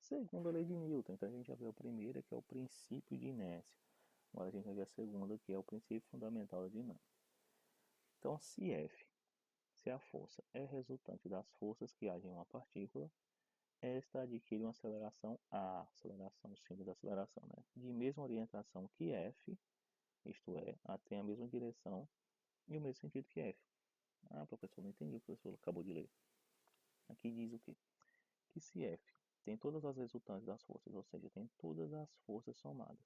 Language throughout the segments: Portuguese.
Segunda lei de Newton. Então a gente já viu a primeira, que é o princípio de inércia. Agora a gente vai ver a segunda, que é o princípio fundamental da dinâmica. Então, se a força é resultante das forças que agem em uma partícula, esta adquire uma aceleração A, aceleração, símbolo da aceleração, né? De mesma orientação que F, isto é, ela tem a mesma direção e o mesmo sentido que F. Ah, professor, não entendi o que o professor acabou de ler. Aqui diz o quê? Que se F tem todas as resultantes das forças, ou seja, tem todas as forças somadas,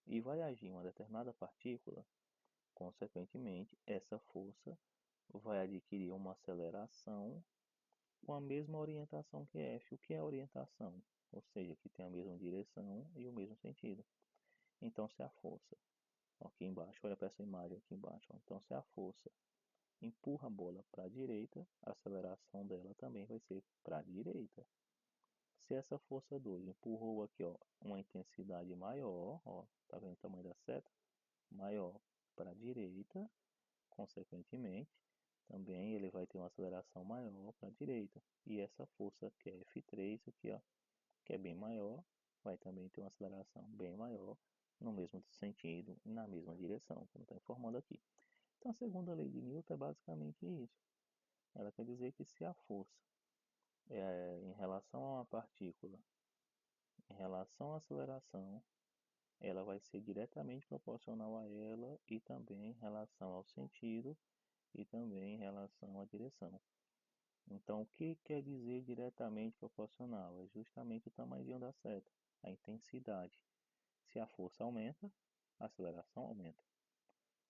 e vai agir em uma determinada partícula, consequentemente, essa força vai adquirir uma aceleração com a mesma orientação que F. O que é orientação? Ou seja, que tem a mesma direção e o mesmo sentido. Então, se a força, aqui embaixo, olha para essa imagem aqui embaixo, então se a força empurra a bola para a direita, a aceleração dela também vai ser para a direita. Se essa força 2 empurrou aqui, ó, uma intensidade maior, ó, tá vendo o tamanho da seta? Maior para a direita, consequentemente, também ele vai ter uma aceleração maior para a direita. E essa força que é F3 aqui, ó, que é bem maior, vai também ter uma aceleração bem maior no mesmo sentido, na mesma direção, como está informando aqui. Então a segunda lei de Newton é basicamente isso. Ela quer dizer que se a força em relação a uma partícula, em relação à aceleração, ela vai ser diretamente proporcional a ela e também em relação ao sentido e também em relação à direção. Então, o que quer dizer diretamente proporcional? É justamente o tamanho da seta, a intensidade. Se a força aumenta, a aceleração aumenta.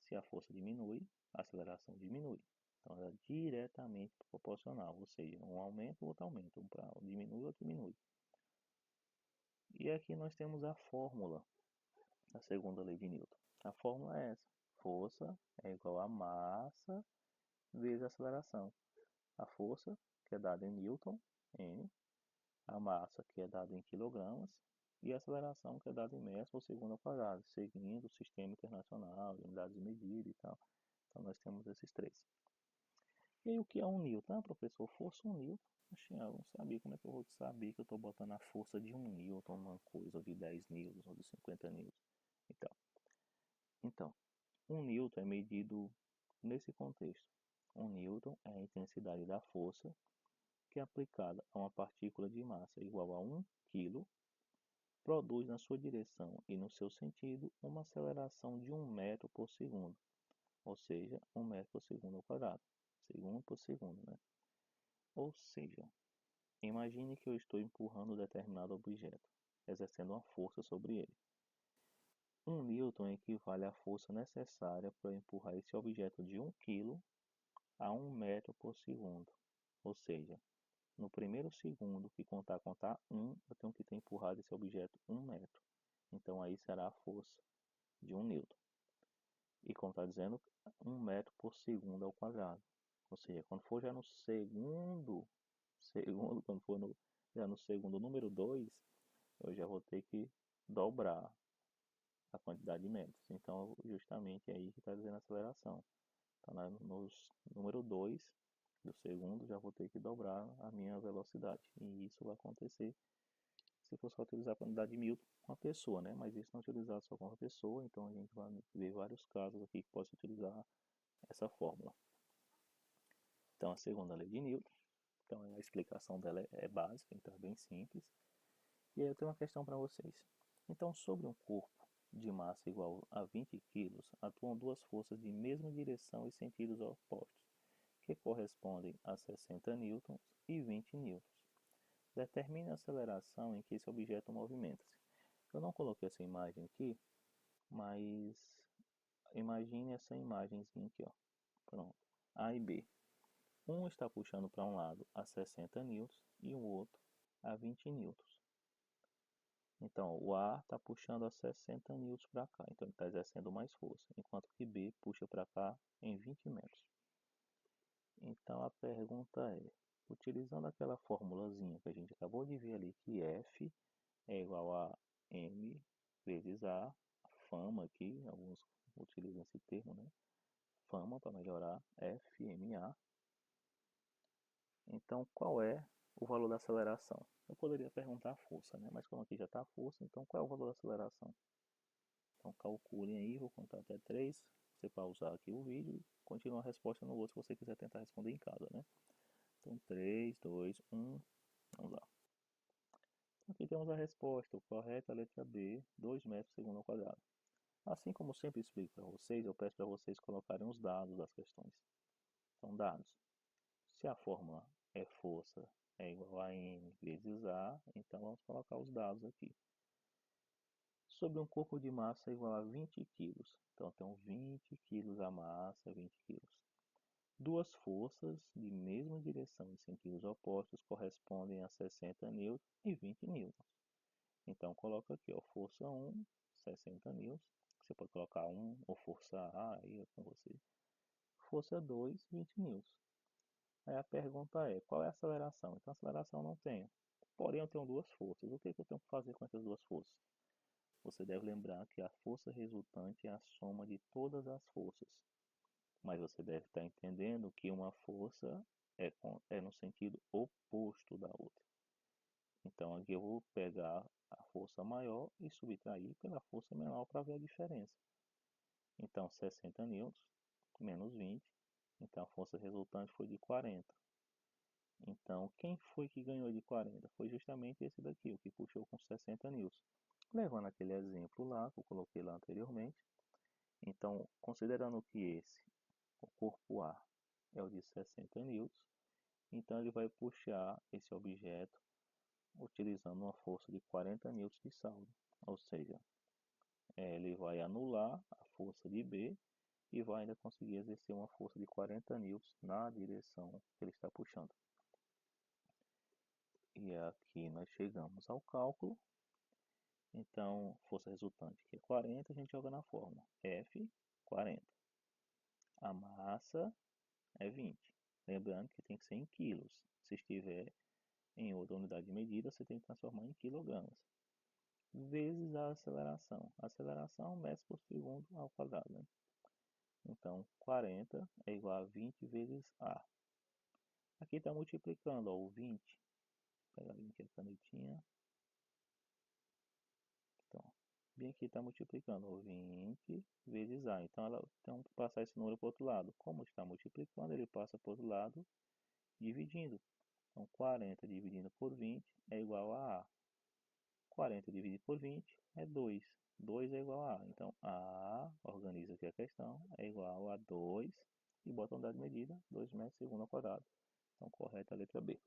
Se a força diminui, a aceleração diminui. Então, ela é diretamente proporcional, ou seja, um aumenta, o outro aumenta, um diminui, o outro diminui. E aqui nós temos a fórmula da segunda lei de Newton. A fórmula é essa: força é igual a massa vezes a aceleração. A força, que é dada em Newton, N, a massa, que é dada em quilogramas, e a aceleração, que é dada em metros por segundo ao quadrado, seguindo o sistema internacional, unidades de medida e tal. Então nós temos esses três. E aí o que é um Newton? Ah, professor, força 1 Newton. Oxe, eu não sabia como é que eu vou saber que eu estou botando a força de 1 Newton numa coisa, ou de 10 newtons, ou de 50 newtons. Então, então 1 Newton é medido nesse contexto. 1 Newton é a intensidade da força que é aplicada a uma partícula de massa igual a 1 kg, produz na sua direção e no seu sentido uma aceleração de 1 metro por segundo, ou seja, 1 metro por segundo ao quadrado, segundo por segundo, né? Ou seja, imagine que eu estou empurrando determinado objeto, exercendo uma força sobre ele. 1 Newton equivale à força necessária para empurrar esse objeto de 1 kg a 1 metro por segundo, ou seja, no primeiro segundo que contar 1, eu tenho que ter empurrado esse objeto 1 metro. Então aí será a força de 1 Newton. E como está dizendo, 1 metro por segundo ao quadrado. Ou seja, quando for já no quando for já no segundo número 2, eu já vou ter que dobrar a quantidade de metros. Então, justamente aí que está dizendo a aceleração. Então, no número 2 do segundo, já vou ter que dobrar a minha velocidade. E isso vai acontecer se for só utilizar a quantidade de Newton com a pessoa, né? Mas isso não é utilizado só com uma pessoa, então a gente vai ver vários casos aqui que possa utilizar essa fórmula. Então, a segunda lei de Newton, então a explicação dela é básica, então é bem simples. E aí eu tenho uma questão para vocês. Então, sobre um corpo de massa igual a 20 kg, atuam duas forças de mesma direção e sentidos opostos, que correspondem a 60 newtons e 20 newtons. Determine a aceleração em que esse objeto movimenta-se. Eu não coloquei essa imagem aqui, mas imagine essa imagenzinha aqui, ó. Pronto. A e B. Um está puxando para um lado a 60 newtons e o outro a 20 newtons. Então, o A está puxando a 60 newtons para cá, então ele está exercendo mais força, enquanto que B puxa para cá em 20 metros. Então a pergunta é, utilizando aquela formulazinha que a gente acabou de ver ali, que F é igual a M vezes A fama aqui, alguns utilizam esse termo, né? Fama para melhorar, FMA. Então, qual é o valor da aceleração. Eu poderia perguntar a força, né? Mas como aqui já está a força, então qual é o valor da aceleração? Então calculem aí, vou contar até 3. Você pausar aqui o vídeo e continua a resposta no outro se você quiser tentar responder em casa, né? Então 3, 2, 1, vamos lá. Aqui temos a resposta, o correto é a letra B, 2 metros por segundo ao quadrado. Assim como sempre explico para vocês, eu peço para vocês colocarem os dados das questões. Então, dados. Se a fórmula é força é igual a m vezes A, então vamos colocar os dados aqui. Sobre um corpo de massa igual a 20 kg. Então, tem 20 kg a massa, 20 kg. Duas forças de mesma direção em sentidos opostos correspondem a 60 N e 20 N. Então, coloca aqui, ó, força 1, 60 N. Você pode colocar 1 ou força A, aí é com você. Força 2, 20 N. Aí a pergunta é, qual é a aceleração? Então, a aceleração não tenho. Porém, eu tenho duas forças. O que eu tenho que fazer com essas duas forças? Você deve lembrar que a força resultante é a soma de todas as forças. Mas você deve estar entendendo que uma força é no sentido oposto da outra. Então, aqui eu vou pegar a força maior e subtrair pela força menor para ver a diferença. Então, 60 N menos 20. Então, a força resultante foi de 40. Então, quem foi que ganhou de 40? Foi justamente esse daqui, o que puxou com 60 N. Levando aquele exemplo lá, que eu coloquei lá anteriormente. Então, considerando que esse, o corpo A, é o de 60 N, então ele vai puxar esse objeto utilizando uma força de 40 N de saldo. Ou seja, ele vai anular a força de B e vai ainda conseguir exercer uma força de 40 N na direção que ele está puxando. E aqui nós chegamos ao cálculo. Então, força resultante que é 40, a gente joga na fórmula. F, 40. A massa é 20. Lembrando que tem que ser em quilos. Se estiver em outra unidade de medida, você tem que transformar em quilogramas. Vezes a aceleração. A aceleração metros por segundo ao quadrado. Né? Então, 40 é igual a 20 vezes A. Aqui está multiplicando, ó, o 20. Vou pegar aqui a canetinha. Então, bem aqui está multiplicando, ó, 20 vezes A. Então, ela tem que passar esse número para o outro lado. Como está multiplicando, ele passa para o outro lado, dividindo. Então, 40 dividido por 20 é igual a A. 40 dividido por 20 é 2. 2 é igual a A. Então, A, organiza aqui a questão, é igual a 2, e bota a unidade de medida, 2 metros por segundo ao quadrado. Então, correta a letra B.